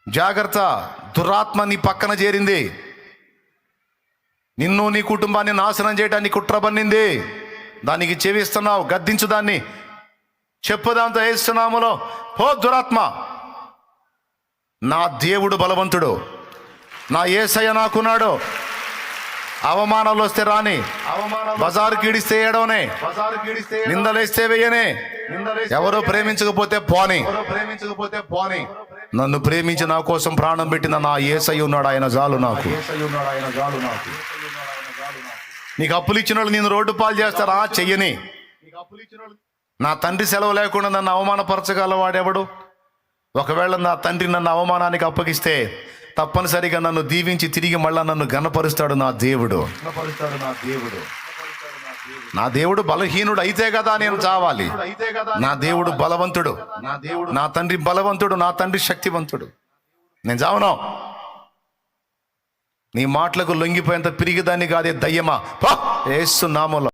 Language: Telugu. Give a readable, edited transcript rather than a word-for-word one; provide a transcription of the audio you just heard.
జాగ్రత్త, దురాత్మ నీ పక్కన చేరింది, నిన్ను నీ కుటుంబాన్ని నాశనం చేయడానికి కుట్ర పన్నింది. దానికి చెవిస్తున్నావు, గద్దించు దాన్ని, చెప్పు దాంతో వేస్తున్నాములో, పో దురాత్మ. నా దేవుడు బలవంతుడు, నా యేసయ్య నాకున్నాడు. అవమానాలు వస్తే రాని, బజారు కీడిస్తే ఏడవనే, నిందలేస్తే వెయ్యనే, ఎవరో ప్రేమించకపోతే పోని, నన్ను ప్రేమించి నా కోసం ప్రాణం పెట్టిన నా యేసయ్య ఉన్నాడు, ఆయన చాలు నాకు. నీకు అప్పులు ఇచ్చిన వాళ్ళు నేను రోడ్డు పాలు చేస్తారా? చెయ్యని. నా తండ్రి సెలవు లేకుండా నన్ను అవమానపరచగలవాడెవడు? ఒకవేళ నా తండ్రి నన్ను అవమానానికి అప్పగిస్తే తప్పనిసరిగా నన్ను దీవించి తిరిగి మళ్ళా నన్ను ఘనపరుస్తాడు నా దేవుడు. నా దేవుడు బలహీనుడు అయితే కదా నేను చావాలి. నా దేవుడు బలవంతుడు, నా తండ్రి బలవంతుడు, నా తండ్రి శక్తివంతుడు. నేను చావను. నీ మాటలకు లొంగిపోయేంత పిరిగిదాన్ని కాదే దయ్యమా, యేసు నామములో.